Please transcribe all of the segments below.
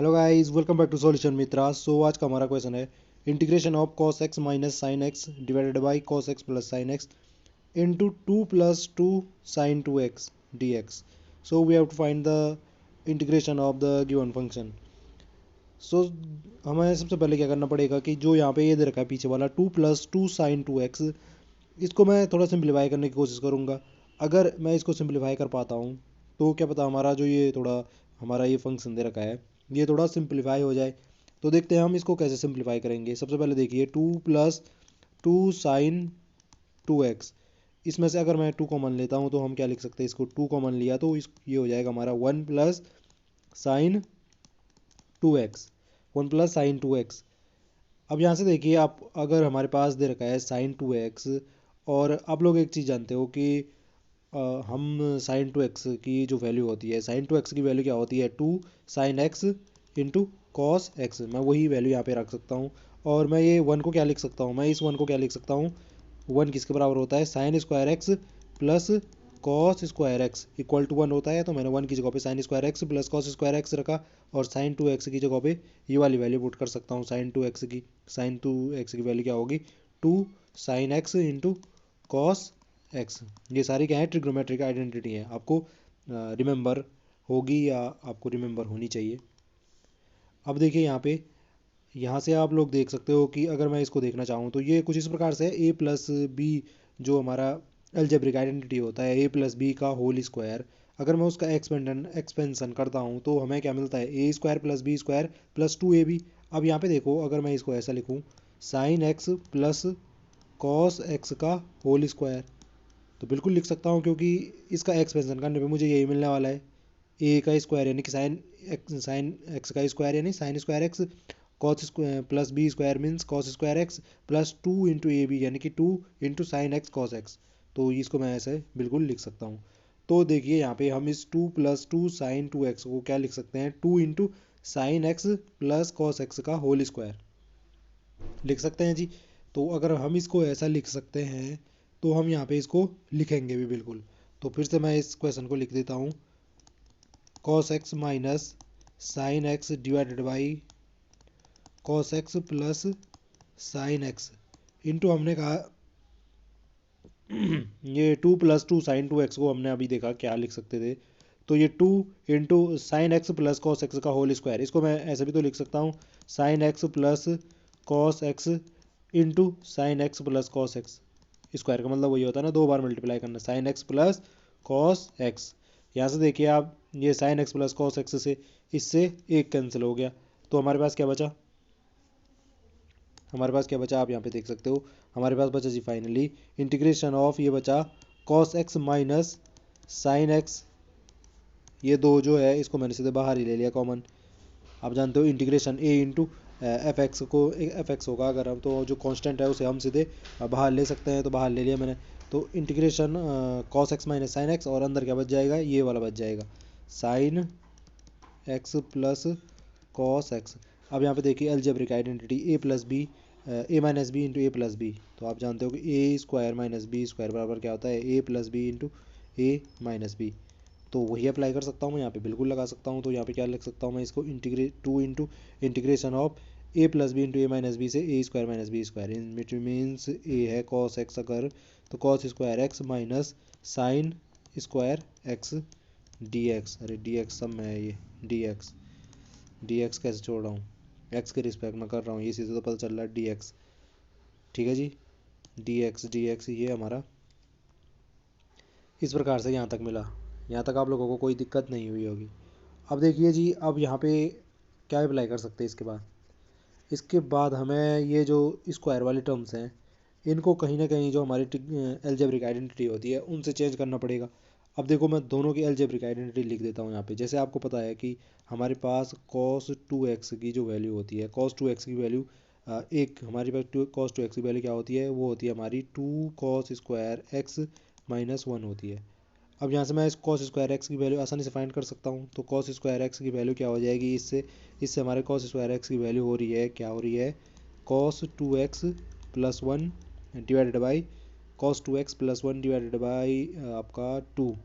Hello guys, welcome back to solution Mitra. So आज का हमारा क्वेश्चन है integration of cos x minus sine X divided by cos x plus sine X into 2 plus 2 sine 2x dx। So we have to find the integration of the given function. सो हमें सबसे पहले क्या करना पड़ेगा कि जो यहाँ पे ये दे रखा है पीछे वाला 2 प्लस 2 साइन 2x, इसको मैं थोड़ा सिंप्लीफाई करने की कोशिश करूँगा। अगर मैं इसको सिंप्लीफाई कर पाता हूँ तो क्या पता हमारा जो ये थोड़ा हमारा ये फंक्शन दे रखा है ये थोड़ा सिंप्लीफाई हो जाए। तो देखते हैं हम इसको कैसे सिंप्लीफाई करेंगे। सबसे पहले देखिए 2 प्लस 2 साइन 2x, इसमें से अगर मैं 2 कॉमन लेता हूँ तो हम क्या लिख सकते हैं, इसको 2 कॉमन लिया तो ये हो जाएगा हमारा 1 plus sign 2x, 1 plus sign 2x। अब यहाँ से देखिए, आप अगर हमारे पास दे रखा है साइन 2x, और आप लोग एक चीज़ जानते हो कि हम साइन 2x की जो वैल्यू होती है, साइन 2x की वैल्यू क्या होती है, 2 sign X into cos x. मैं वही वैल्यू यहाँ पे रख सकता हूँ। और मैं ये 1 को क्या लिख सकता हूँ, मैं इस 1 को क्या लिख सकता हूँ, 1 किसके बराबर होता है, sine square X plus cos square X equal to 1 होता है। तो मैंने 1 की जगह पे sine square X plus cos square X रखा, और साइन 2x की जगह पे ये वाली वैल्यू पुट कर सकता हूँ। साइन 2x की वैल्यू क्या होगी, 2 sign X into cos x. ये सारी क्या है, ट्रिग्नोमेट्रिक आइडेंटिटी है, आपको रिमेंबर होगी या आपको रिमेंबर होनी चाहिए। अब देखिए यहाँ से आप लोग देख सकते हो कि अगर मैं इसको देखना चाहूँ तो ये कुछ इस प्रकार से है, a प्लस बी जो हमारा अलजेब्रिक आइडेंटिटी होता है, a प्लस बी का होल स्क्वायर, अगर मैं उसका एक्सपेंशन करता हूँ तो हमें क्या मिलता है, A square plus B square plus 2ab। अब यहाँ पे देखो, अगर मैं इसको ऐसा लिखूँ, sine x plus cos x का होल स्क्वायर, तो बिल्कुल लिख सकता हूँ, क्योंकि इसका एक्सपेंशन करने पे मुझे यही मिलने वाला है, ए का स्क्वायर यानी कि साइन एक्स का स्क्वायर यानी sine square X, cos square plus B square means cos square X plus 2 into A B यानी कि 2 into sine X cos X. तो इसको मैं ऐसे बिल्कुल लिख सकता हूँ। तो देखिए यहाँ पे हम इस 2 प्लस 2 साइन 2x को क्या लिख सकते हैं, 2 into sine x plus cos x का होल स्क्वायर लिख सकते हैं जी। तो अगर हम इसको ऐसा लिख सकते हैं तो हम यहाँ पे इसको लिखेंगे भी बिल्कुल। तो फिर से मैं इस क्वेश्चन को लिख देता हूँ, cos x minus sine X divided by cos x plus sine X into हमने कहा ये 2 प्लस 2 साइन 2x को हमने अभी देखा क्या लिख सकते थे, तो ये 2 into sine x plus cos x का होल स्क्वायर, इसको मैं ऐसे भी तो लिख सकता हूँ, sine x plus cos x into sine x plus cos x. Square का मतलब वही होता है ना, 2 बार मल्टीप्लाई करना, sine x plus cos x. यहाँ से देखिए आप, ये sine x plus cos x से इससे एक कैंसिल हो गया, तो हमारे पास क्या बचा आप यहाँ पे देख सकते हो, हमारे पास बचा जी फाइनली इंटीग्रेशन ऑफ, ये बचा cos x minus sine x, ये दो जो है इसको मैंने सीधे बाहर ही ले लिया कॉमन। आप जानते हो इंटीग्रेशन ए इंटू एफ एक्स को, एफ एक्स होगा अगर हम, तो जो कांस्टेंट है उसे हम सीधे बाहर ले सकते हैं, तो बाहर ले लिया मैंने। तो integration cos x minus sine x, और अंदर क्या बच जाएगा, ये वाला बच जाएगा sine x plus cos x. अब यहाँ पे देखिए अलजेब्रिक आइडेंटिटी ए प्लस बी, ए माइनस बी इंटू ए प्लस बी, तो आप जानते हो कि ए स्क्वायर माइनस बी स्क्वायर बराबर क्या होता है, ए plus B into A minus B. तो वही अप्लाई कर सकता हूँ मैं यहाँ पे, बिल्कुल लगा सकता हूँ। तो यहाँ पे क्या लिख सकता हूँ मैं इसको, integrate 2 into integration of A plus B into A minus B से A square minus B square, in which means A है कॉस एक्स, अगर तो cos square X minus sine square X D X. अरे D X सब में है ये, D x कैसे छोड़ रहा हूँ, एक्स के रिस्पेक्ट में कर रहा हूँ, ये सीधे तो पता चल रहा है डी एक्स। ठीक है जी, डी एक्स ये हमारा इस प्रकार से यहाँ तक मिला। यहाँ तक आप लोगों को कोई दिक्कत नहीं हुई होगी। अब देखिए जी, अब यहाँ पे क्या अप्लाई कर सकते हैं इसके बाद हमें ये जो स्क्वायर वाले टर्म्स हैं, इनको कहीं ना कहीं जो हमारी एल्जेब्रिक आइडेंटिटी होती है उनसे चेंज करना पड़ेगा। अब देखो, मैं दोनों की एल्जेब्रिक आइडेंटिटी लिख देता हूँ यहाँ पे। जैसे आपको पता है कि हमारे पास cos 2x की जो वैल्यू होती है, cos 2x की वैल्यू एक हमारे पास cos 2x की वैल्यू क्या होती है, वो होती है हमारी 2 cos स्क्वायर एक्स माइनस 1 होती है। अब यहाँ से मैं इस cos स्क्वायर एक्स की वैल्यू आसानी से फाइंड कर सकता हूँ। तो cos स्क्वायर एक्स की वैल्यू क्या हो जाएगी, इससे हमारे cos स्क्वायर एक्स की वैल्यू हो रही है, क्या हो रही है, cos 2x plus 1 divided by cos 2x plus 1 divided by आपका 2,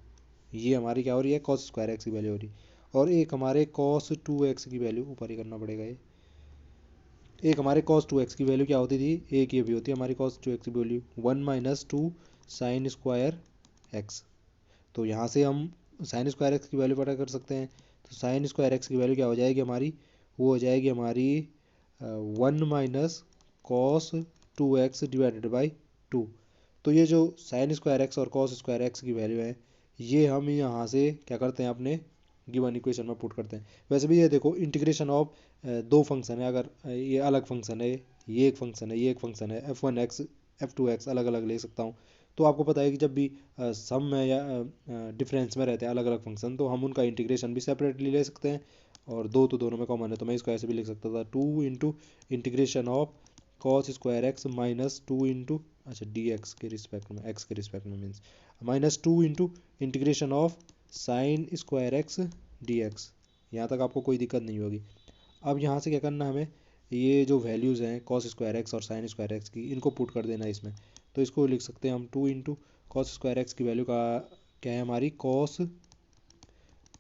ये हमारी क्या हो रही है, cos स्क्वायर एक्स की वैल्यू हो रही है। और एक हमारे कॉस 2x की वैल्यू, ऊपर ही करना पड़ेगा ये, एक हमारे cos 2x की वैल्यू क्या होती थी, एक ये भी होती है हमारी cos 2x की value 1 minus 2 sign square x. तो यहाँ से हम साइन स्क्वायर एक्स की वैल्यू पता कर सकते हैं। तो साइन स्क्वायर एक्स की वैल्यू क्या हो जाएगी हमारी, वो हो जाएगी हमारी 1 minus cos 2x divided by 2। तो ये जो साइन स्क्वायर एक्स और कॉस स्क्वायर एक्स की वैल्यू है, ये हम यहाँ से क्या करते हैं, अपने गिवन इक्वेशन में पुट करते हैं। वैसे भी ये देखो इंटीग्रेशन ऑफ दो फंक्शन है, अगर ये अलग फंक्शन है, ये एक फंक्शन है, ये एक फंक्शन है, f1x f2x अलग अलग ले सकता हूँ। तो आपको पता है कि जब भी सम में या डिफरेंस में रहते हैं अलग अलग फंक्शन, तो हम उनका इंटीग्रेशन भी सेपरेटली ले सकते हैं, और दो तो दोनों में कॉमन है, तो मैं इसको ऐसे भी लिख सकता था 2 into integration of cos square X minus 2 into, अच्छा डी एक्स के रिस्पेक्ट में, एक्स के रिस्पेक्ट में means minus 2 into integration of sign square X D x. यहाँ तक आपको कोई दिक्कत नहीं होगी। अब यहाँ से क्या करना है हमें, ये जो वैल्यूज़ हैं कॉस स्क्वायर एक्स और साइन स्क्वायर एक्स की, इनको पुट कर देना है इसमें। तो इसको लिख सकते हैं हम 2 इंटू कॉस स्क्वायर एक्स की वैल्यू का क्या है हमारी, cos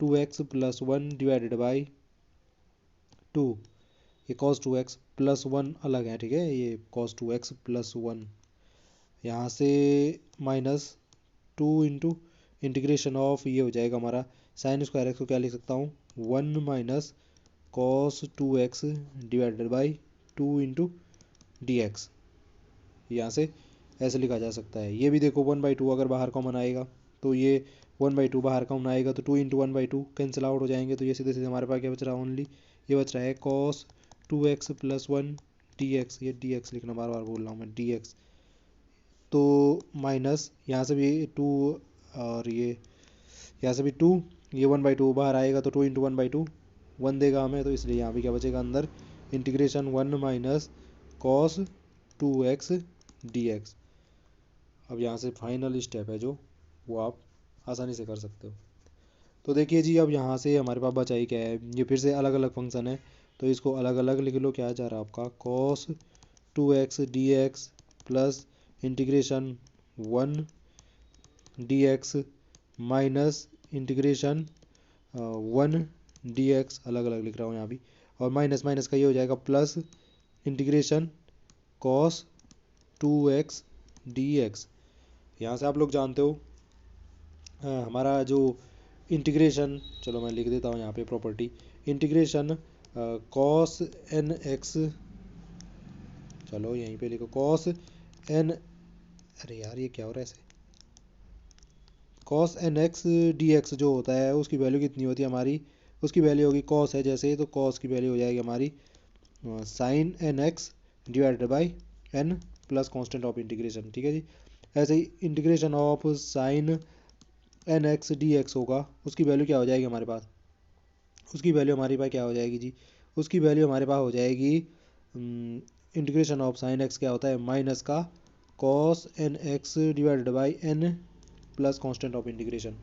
2x plus 1 divided by 2। ये कॉस 2x प्लस 1 अलग है, ठीक है, ये कॉस 2x प्लस 1, यहाँ से माइनस 2 इंटू इंटीग्रेशन ऑफ, ये हो जाएगा हमारा साइन स्क्वायर एक्स को क्या लिख सकता हूँ, 1 minus cos 2x divided by 2 into D x. यहाँ से ऐसे लिखा जा सकता है। ये भी देखो 1/2 अगर बाहर कॉमन आएगा, तो ये 1/2 बाहर कॉमन आएगा, तो 2 इंटू 1/2 कैंसिल आउट हो जाएंगे। तो ये सीधे सीधे हमारे पास क्या बच रहा है, ओनली ये बच रहा है cos 2x plus 1 D x. ये डी एक्स लिखना बार बार बोल रहा हूँ मैं, डी एक्स। तो माइनस यहाँ से भी 2, और ये यहाँ से भी 2, ये 1/2 बाहर आएगा, तो 2 इंटू 1/2 1 देगा हमें, तो इसलिए यहाँ भी क्या बचेगा अंदर, integration 1 minus cos 2x D x. अब यहाँ से फाइनल स्टेप है जो, वो आप आसानी से कर सकते हो। तो देखिए जी, अब यहाँ से हमारे पास बचा ही क्या है, ये फिर से अलग अलग फंक्शन है, तो इसको अलग अलग लिख लो। क्या जा रहा है आपका, cos 2x D x plus integration 1 D x minus integration 1 D x, अलग अलग लिख रहा हूँ यहाँ भी, और माइनस माइनस का ये हो जाएगा plus integration cos 2x D x. यहाँ से आप लोग जानते हो हमारा जो इंटीग्रेशन, चलो मैं लिख देता हूँ यहाँ पे property, integration cos N X, चलो यहीं पे लिखो कॉस एन, अरे यार ये क्या हो रहा है ऐसे, cos N X D X जो होता है उसकी वैल्यू कितनी होती है हमारी, उसकी वैल्यू होगी कॉस है जैसे, तो कॉस की वैल्यू हो जाएगी हमारी sine N X divided by N plus constant of integration, ठीक है जी। ऐसे ही integration of sine N X D X होगा, उसकी वैल्यू क्या हो जाएगी हमारे पास, उसकी वैल्यू हमारे पास क्या हो जाएगी जी, उसकी वैल्यू हमारे पास हो जाएगी इंटीग्रेशन ऑफ साइन एक्स क्या होता है, माइनस का cos N X divided by N plus constant of integration.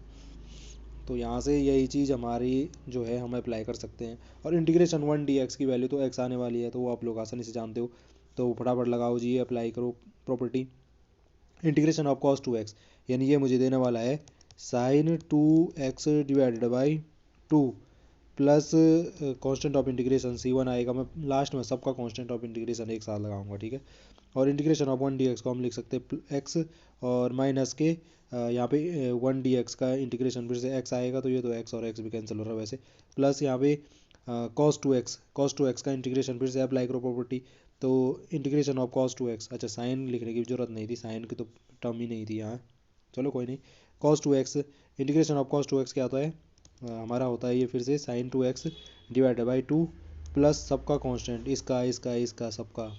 तो यहाँ से यही चीज़ हमारी जो है हम अप्लाई कर सकते हैं। और इंटीग्रेशन 1 डी एक्स की वैल्यू तो एक्स आने वाली है, तो वो आप लोग आसानी से जानते हो, तो फटाफट लगाओ जी, अप्लाई करो property. Integration of cos 2x, यानी ये मुझे देने वाला है sine 2x divided by 2 plus constant of integration C1 आएगा। मैं लास्ट में सबका कांस्टेंट ऑफ इंटीग्रेशन एक साथ लगाऊंगा, ठीक है। और इंटीग्रेशन ऑफ 1 dx को हम लिख सकते हैं x, और माइनस के यहाँ पे 1 dx का इंटीग्रेशन फिर से x आएगा, तो ये तो x और x भी कैंसिल हो रहा है वैसे, प्लस यहाँ पे cos 2x का इंटीग्रेशन फिर से अप्लाई करो प्रॉपर्टी, तो इंटीग्रेशन ऑफ cos 2x, अच्छा साइन लिखने की जरूरत नहीं थी, साइन की तो टर्म ही नहीं थी यहाँ, चलो कोई नहीं। cos 2x, integration of cos 2x क्या होता है हमारा, होता है ये फिर से sine 2x divided by 2 plus सबका कांस्टेंट, इसका इसका इसका सबका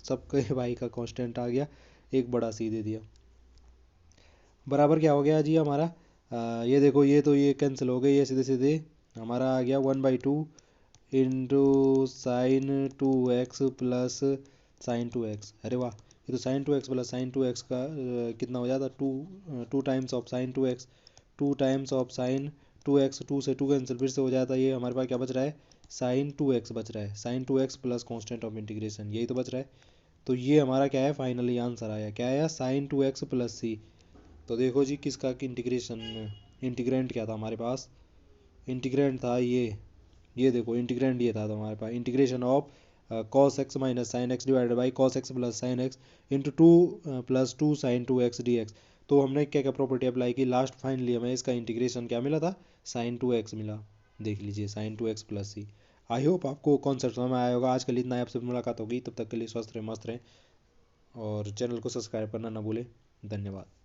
सबके भाई का कांस्टेंट आ गया, एक बड़ा सी दे दिया, बराबर क्या हो गया जी हमारा, ये देखो ये तो ये कैंसिल हो गई, ये सीधे सीधे हमारा आ गया 1/2 into sine 2x plus sign 2x। अरे वाह, ये तो sign 2x plus sign 2x का कितना हो जाता, two times of sine 2x, 2 times of sine 2x, 2 से 2 कैंसिल फिर से हो जाता है, ये हमारे पास क्या बच रहा है, साइन 2x बच रहा है, sine 2x plus constant of integration, यही तो बच रहा है। तो ये हमारा क्या है, फाइनली आंसर आया, क्या आया, साइन 2x प्लस सी। तो देखो जी किसका इंटीग्रेशन, इंटीग्रेंट क्या था हमारे पास, इंटीग्रेंड था ये देखो इंटीग्रेंड ये था हमारे पास, integration of cos x minus sine X divided by cos x plus sine X into two plus two sine two X D X. तो हमने क्या क्या प्रॉपर्टी अप्लाई की, लास्ट फाइनली हमें इसका इंटीग्रेशन क्या मिला था, साइन टू एक्स मिला। देख लीजिए sine two x plus c. I hope आपको कॉन्सेप्ट समझ में आया होगा। आज के लिए इतना ही, आपसे मुलाकात होगी, तब तक के लिए स्वस्थ रहें, मस्त रहें और चैनल को सब्सक्राइब करना ना भूलें। धन्यवाद।